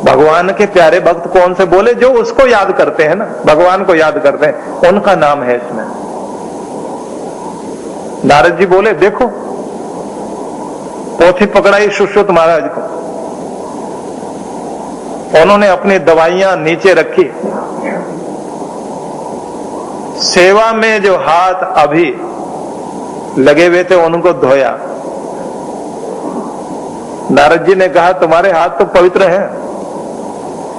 भगवान के प्यारे भक्त कौन से बोले? जो उसको याद करते हैं ना, भगवान को याद करते हैं, उनका नाम है इसमें। नारद जी बोले देखो, पोथी पकड़ाई सुश्रुत महाराज को, उन्होंने अपनी दवाइयां नीचे रखी, सेवा में जो हाथ अभी लगे हुए थे उनको धोया। नारद जी ने कहा तुम्हारे हाथ तो पवित्र हैं,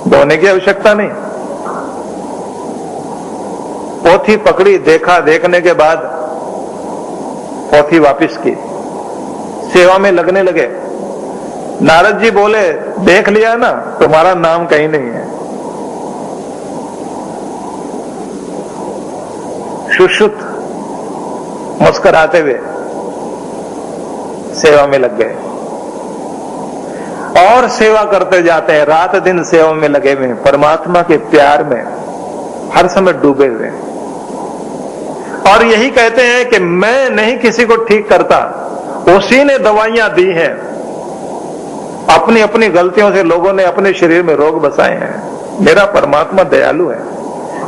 धोने की आवश्यकता नहीं। पोथी पकड़ी, देखा, देखने के बाद पोथी वापस की, सेवा में लगने लगे। नारद जी बोले देख लिया ना, तुम्हारा नाम कहीं नहीं है। सुश्रुत मुस्कुराते हुए सेवा में लग गए और सेवा करते जाते हैं, रात दिन सेवा में लगे हुए हैं, परमात्मा के प्यार में हर समय डूबे हुए हैं। और यही कहते हैं कि मैं नहीं किसी को ठीक करता, उसी ने दवाइयां दी हैं। अपनी अपनी गलतियों से लोगों ने अपने शरीर में रोग बसाए हैं। मेरा परमात्मा दयालु है,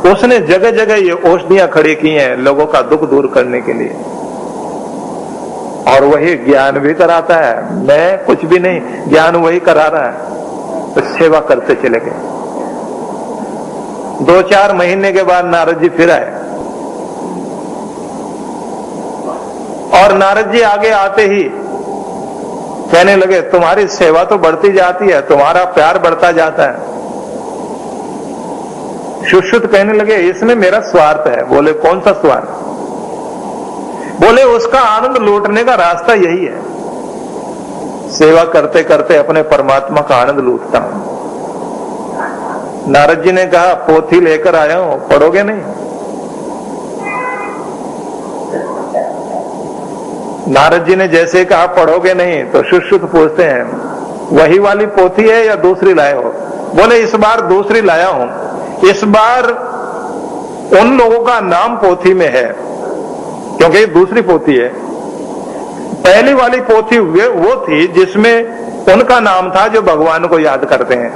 उसने जगह जगह ये औषधियां खड़ी की हैं लोगों का दुख दूर करने के लिए, और वही ज्ञान भी कराता है। मैं कुछ भी नहीं, ज्ञान वही करा रहा है। तो सेवा करते चले गए। 2-4 महीने के बाद नारद जी फिर आए, और नारद जी आगे आते ही कहने लगे तुम्हारी सेवा तो बढ़ती जाती है, तुम्हारा प्यार बढ़ता जाता है। सुश्रुत कहने लगे इसमें मेरा स्वार्थ है। बोले कौन सा स्वार्थ? बोले उसका आनंद लूटने का रास्ता यही है, सेवा करते करते अपने परमात्मा का आनंद लूटता हूं। नारद जी ने कहा पोथी लेकर आया हूं, पढ़ोगे नहीं? नारद जी ने जैसे कहा पढ़ोगे नहीं, तो सुश्रुत पूछते हैं वही वाली पोथी है या दूसरी लाए हो? बोले इस बार दूसरी लाया हूं। इस बार उन लोगों का नाम पोथी में है, क्योंकि ये दूसरी पोथी है। पहली वाली पोथी वो थी जिसमें उनका नाम था जो भगवान को याद करते हैं।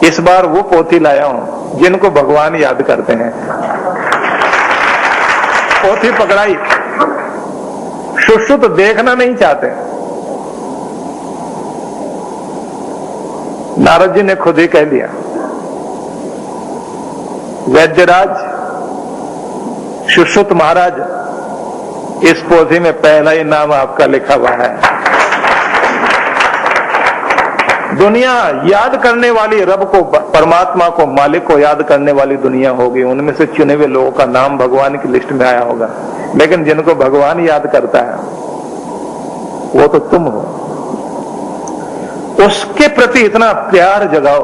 इस बार वो पोथी लाया हूं जिनको भगवान याद करते हैं। पोथी पकड़ाई, सुश्रुत देखना नहीं चाहते। नारद जी ने खुद ही कह दिया वैद्यराज, सुश्रुत महाराज, इस पोथी में पहला ही नाम आपका लिखा हुआ है। दुनिया याद करने वाली रब को, परमात्मा को, मालिक को याद करने वाली दुनिया होगी। उनमें से चुने हुए लोगों का नाम भगवान की लिस्ट में आया होगा, लेकिन जिनको भगवान याद करता है वो तो तुम हो। उसके प्रति इतना प्यार जगाओ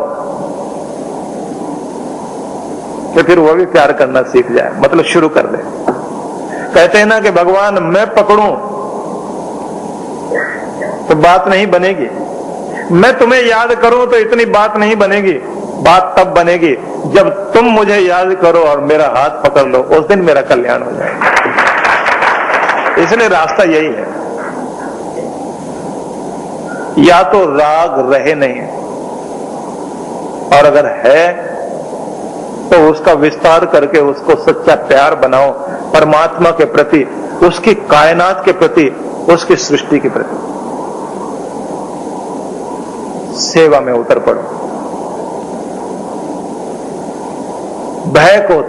कि फिर वो भी प्यार करना सीख जाए, मतलब शुरू कर दे। कहते हैं ना कि भगवान मैं पकड़ूं तो बात नहीं बनेगी, मैं तुम्हें याद करूं तो इतनी बात नहीं बनेगी। बात तब बनेगी जब तुम मुझे याद करो और मेरा हाथ पकड़ लो, उस दिन मेरा कल्याण हो जाएगा। इसलिए रास्ता यही है, या तो राग रहे नहीं, और अगर है तो उसका विस्तार करके उसको सच्चा प्यार बनाओ, परमात्मा के प्रति, उसकी कायनात के प्रति, उसकी सृष्टि के प्रति। सेवा में उतर पड़ो, भय को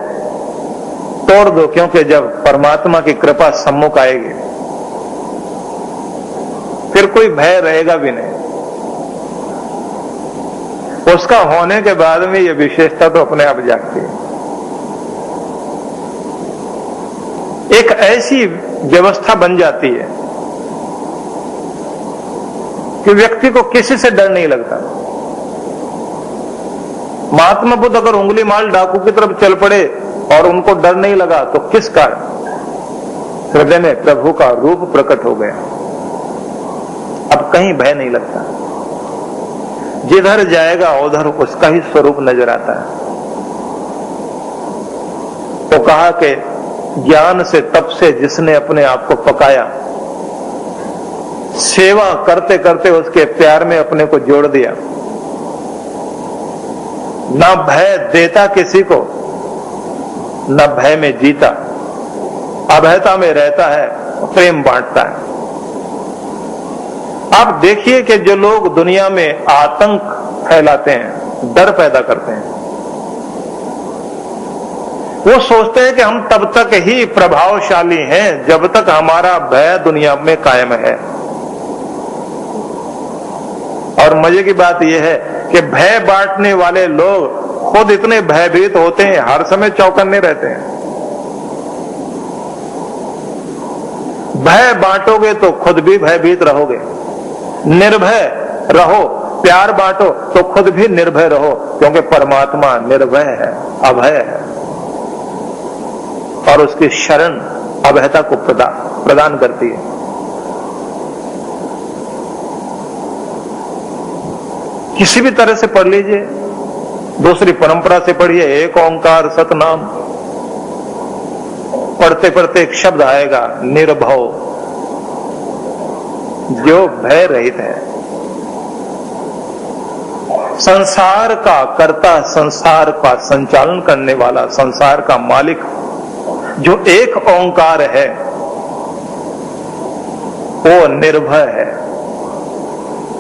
तोड़ दो, क्योंकि जब परमात्मा की कृपा सम्मुख आएगी फिर कोई भय रहेगा भी नहीं। उसका होने के बाद में यह विशेषता तो अपने आप जागती है। एक ऐसी व्यवस्था बन जाती है कि व्यक्ति को किसी से डर नहीं लगता। महात्मा बुद्ध अगर उंगली माल डाकू की तरफ चल पड़े और उनको डर नहीं लगा तो किस कारण? हृदय में प्रभु का रूप प्रकट हो गया, अब कहीं भय नहीं लगता। जिधर जाएगा उधर उसका ही स्वरूप नजर आता है। तो कहा कि ज्ञान से, तप से जिसने अपने आप को पकाया, सेवा करते करते उसके प्यार में अपने को जोड़ दिया, ना भय देता किसी को, न भय में जीता, अभयता में रहता है, प्रेम बांटता है। आप देखिए कि जो लोग दुनिया में आतंक फैलाते हैं, डर पैदा करते हैं, वो सोचते हैं कि हम तब तक ही प्रभावशाली हैं जब तक हमारा भय दुनिया में कायम है। और मजे की बात यह है कि भय बांटने वाले लोग खुद इतने भयभीत होते हैं, हर समय चौकन्ने रहते हैं। भय बांटोगे तो खुद भी भयभीत रहोगे, निर्भय रहो, प्यार बांटो तो खुद भी निर्भय रहो, क्योंकि परमात्मा निर्भय है, अभय है, और उसकी शरण अभयता को प्रदान करती है। किसी भी तरह से पढ़ लीजिए, दूसरी परंपरा से पढ़िए, एक ओंकार सतनाम, पढ़ते पढ़ते एक शब्द आएगा निर्भव, जो भय रहित है, संसार का कर्ता, संसार का संचालन करने वाला, संसार का मालिक जो एक ओंकार है, वो निर्भय है,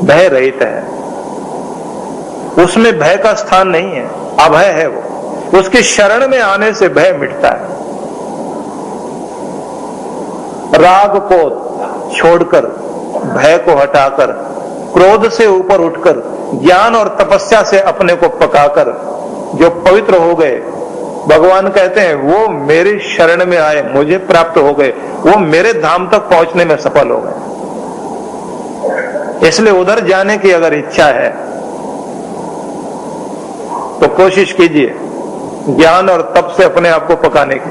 भय रहित है, उसमें भय का स्थान नहीं है, अभय है वो। उसकी शरण में आने से भय मिटता है। राग को छोड़कर, भय को हटाकर, क्रोध से ऊपर उठकर, ज्ञान और तपस्या से अपने को पकाकर जो पवित्र हो गए, भगवान कहते हैं वो मेरी शरण में आए, मुझे प्राप्त हो गए, वो मेरे धाम तक पहुंचने में सफल हो गए। इसलिए उधर जाने की अगर इच्छा है तो कोशिश कीजिए ज्ञान और तप से अपने आप को पकाने की।